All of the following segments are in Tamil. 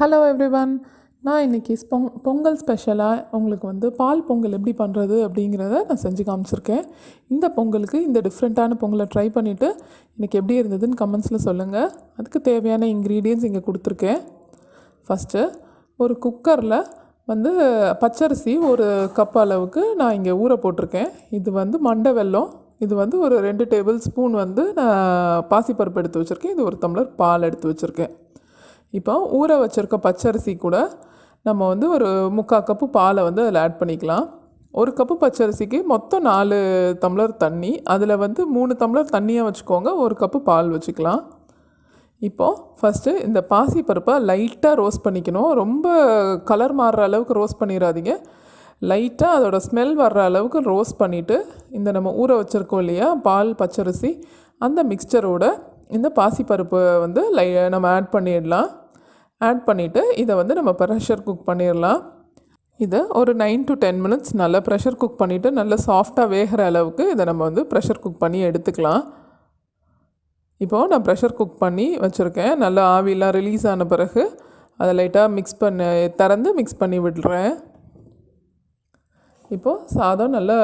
Hello everyone. நான் இன்றைக்கி பொங்கல் ஸ்பெஷலாக உங்களுக்கு வந்து பால் பொங்கல் எப்படி பண்ணுறது அப்படிங்கிறத நான் செஞ்சு காமிச்சிருக்கேன். இந்த பொங்கலுக்கு இந்த டிஃப்ரெண்ட்டான பொங்கலை ட்ரை பண்ணிவிட்டு எனக்கு எப்படி இருந்ததுன்னு கமெண்ட்ஸில் சொல்லுங்கள். அதுக்கு தேவையான இன்க்ரீடியன்ட்ஸ் இங்கே கொடுத்துருக்கேன். ஃபஸ்ட்டு ஒரு குக்கரில் வந்து பச்சரிசி ஒரு கப் அளவுக்கு நான் இங்கே ஊற போட்டிருக்கேன். இது வந்து மண்டை வெல்லம். இது வந்து ஒரு 2 டேபிள் ஸ்பூன் வந்து நான் பாசிப்பருப்பு எடுத்து வச்சுருக்கேன். இது ஒரு டம்ளர் பால் எடுத்து வச்சுருக்கேன். இப்போ ஊற வச்சுருக்க பச்சரிசி கூட நம்ம வந்து ஒரு 3/4 கப்பு பாலை வந்து அதில் ஆட் பண்ணிக்கலாம். ஒரு கப்பு பச்சரிசிக்கு மொத்தம் 4 டம்ளர் தண்ணி. அதில் வந்து 3 டம்ளர் தண்ணியாக வச்சுக்கோங்க, 1 கப்பு பால் வச்சுக்கலாம். இப்போது ஃபஸ்ட்டு இந்த பாசிப்பருப்பை லைட்டாக ரோஸ்ட் பண்ணிக்கணும். ரொம்ப கலர் மாறுற அளவுக்கு ரோஸ்ட் பண்ணிடாதீங்க. லைட்டாக அதோட ஸ்மெல் வர்ற அளவுக்கு ரோஸ்ட் பண்ணிவிட்டு இந்த நம்ம ஊற வச்சுருக்கோம் இல்லையா பால் பச்சரிசி, அந்த மிக்சரோட இந்த பாசிப்பருப்பை வந்து நம்ம ஆட் பண்ணிடலாம். ஆட் பண்ணிவிட்டு இதை வந்து நம்ம ப்ரெஷர் குக் பண்ணிடலாம். இதை ஒரு 9 to 10 மினிட்ஸ் நல்லா ப்ரெஷர் குக் பண்ணிவிட்டு நல்லா சாஃப்டாக வேகிற அளவுக்கு இதை நம்ம வந்து ப்ரெஷர் குக் பண்ணி எடுத்துக்கலாம். இப்போது நான் ப்ரெஷர் குக் பண்ணி வச்சுருக்கேன். நல்லா ஆவிலாம் ரிலீஸ் ஆன பிறகு அதை லைட்டாக திறந்து மிக்ஸ் பண்ணி விடுறேன். இப்போது சாதம் நல்லா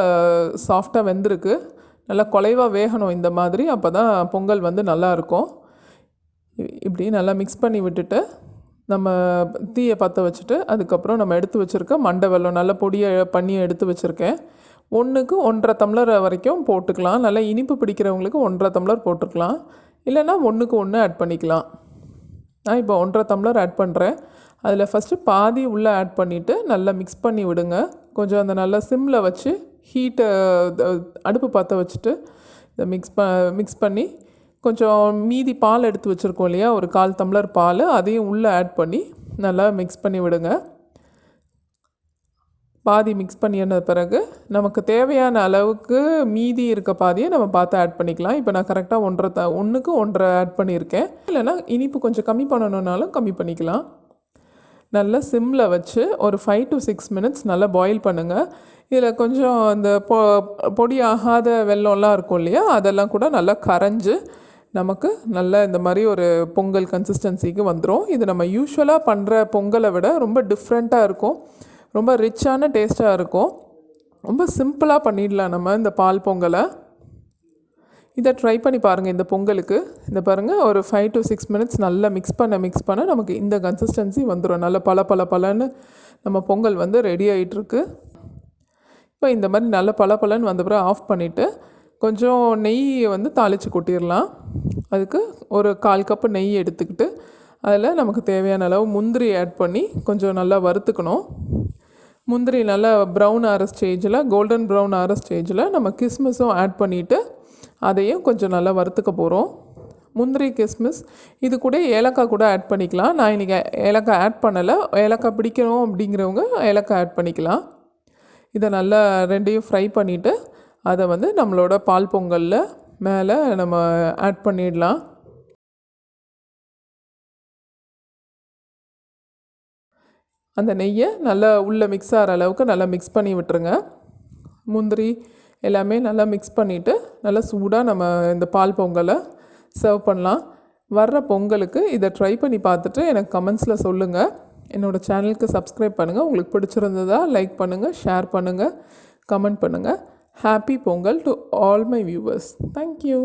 சாஃப்டாக வெந்திருக்கு. நல்லா குலைவாக வேகணும் இந்த மாதிரி, அப்போ தான் பொங்கல் வந்து நல்லாயிருக்கும். இப்படி நல்லா மிக்ஸ் பண்ணி விட்டுட்டு நம்ம தீயை பற்ற வச்சுட்டு அதுக்கப்புறம் நம்ம எடுத்து வச்சுருக்க மண்டை வெல்லம் நல்லா பொடியை பண்ணி எடுத்து வச்சுருக்கேன். 1க்கு 1.5 டம்ளர் வரைக்கும் போட்டுக்கலாம். நல்லா இனிப்பு பிடிக்கிறவங்களுக்கு 1.5 டம்ளர் போட்டுக்கலாம், இல்லைனா 1க்கு 1 ஆட் பண்ணிக்கலாம். நான் இப்போ 1.5 டம்ளர் ஆட் பண்ணுறேன். அதில் ஃபஸ்ட்டு பாதி உள்ளே ஆட் பண்ணிவிட்டு நல்லா மிக்ஸ் பண்ணி விடுங்க. கொஞ்சம் அந்த நல்லா சிம்மில் வச்சு ஹீட்டை அடுப்பு பற்ற வச்சுட்டு இதை மிக்ஸ் பண்ணி கொஞ்சம் மீதி பால் எடுத்து வச்சுருக்கோம் இல்லையா, ஒரு 1/4 டம்ளர் பால், அதையும் உள்ளே ஆட் பண்ணி நல்லா மிக்ஸ் பண்ணி விடுங்க. பாதி மிக்ஸ் பண்ணின பிறகு நமக்கு தேவையான அளவுக்கு மீதி இருக்க பாதியை நம்ம பார்த்து ஆட் பண்ணிக்கலாம். இப்போ நான் கரெக்டாக 1க்கு 1.5 ஆட் பண்ணியிருக்கேன். இல்லைனா இனிப்பு கொஞ்சம் கம்மி பண்ணணுன்னாலும் கம்மி பண்ணிக்கலாம். நல்லா சிம்மில் வச்சு ஒரு 5 to 6 மினிட்ஸ் நல்லா பாயில் பண்ணுங்கள். இதில் கொஞ்சம் இந்த பொடி ஆகாத வெல்லம்லாம் இருக்கும் இல்லையா, அதெல்லாம் கூட நல்லா கரைஞ்சி நமக்கு நல்லா இந்த மாதிரி ஒரு பொங்கல் கன்சிஸ்டன்சிக்கு வந்துடும். இது நம்ம யூஸ்வலாக பண்ணுற பொங்கலை விட ரொம்ப டிஃப்ரெண்ட்டாக இருக்கும். ரொம்ப ரிச்சான டேஸ்ட்டாக இருக்கும். ரொம்ப சிம்பிளாக பண்ணிடலாம் நம்ம இந்த பால் பொங்கலை. இதை ட்ரை பண்ணி பாருங்கள் இந்த பொங்கலுக்கு. இந்த பாருங்கள், ஒரு 5 to 6 மினிட்ஸ் நல்லா மிக்ஸ் பண்ண நமக்கு இந்த கன்சிஸ்டன்சி வந்துடும். நல்லா பலன்னு நம்ம பொங்கல் வந்து ரெடி ஆகிட்டுருக்கு. இப்போ இந்த மாதிரி நல்ல பலன்னு வந்த பிறகு ஆஃப் பண்ணிவிட்டு கொஞ்சம் நெய் வந்து தாளித்து கொட்டிடலாம். அதுக்கு ஒரு 1/4 கப்பு நெய் எடுத்துக்கிட்டு அதில் நமக்கு தேவையான அளவு முந்திரி ஆட் பண்ணி கொஞ்சம் நல்லா வறுத்துக்கணும். முந்திரி நல்லா கோல்டன் ப்ரௌன் ஆகிற ஸ்டேஜில் நம்ம கிஸ்மிஸும் ஆட் பண்ணிவிட்டு அதையும் கொஞ்சம் நல்லா வறுத்துக்க போகிறோம். முந்திரி கிஸ்மிஸ் இது கூட ஏலக்காய் கூட ஆட் பண்ணிக்கலாம். நான் இன்றைக்கி ஏலக்காய் ஆட் பண்ணலை. ஏலக்காய் பிடிக்கணும் அப்படிங்கிறவங்க ஏலக்காய் ஆட் பண்ணிக்கலாம். இதை நல்லா ரெண்டையும் ஃப்ரை பண்ணிவிட்டு அதை வந்து நம்மளோட பால் பொங்கலில் மேலே நம்ம ஆட் பண்ணிடலாம். அந்த நெய்யை நல்லா உள்ளே மிக்ஸ் ஆகிற அளவுக்கு நல்லா மிக்ஸ் பண்ணி விட்டுருங்க. முந்திரி எல்லாமே நல்லா மிக்ஸ் பண்ணிவிட்டு நல்லா சூடாக நம்ம இந்த பால் பொங்கலை சர்வ் பண்ணலாம். வர்ற பொங்கலுக்கு இதை ட்ரை பண்ணி பார்த்துட்டு எனக்கு கமெண்ட்ஸில் சொல்லுங்கள். என்னோடய சேனலுக்கு சப்ஸ்கிரைப் பண்ணுங்கள். உங்களுக்கு பிடிச்சிருந்ததா லைக் பண்ணுங்கள், ஷேர் பண்ணுங்கள், கமெண்ட் பண்ணுங்கள். Happy Pongal to all my viewers. Thank you.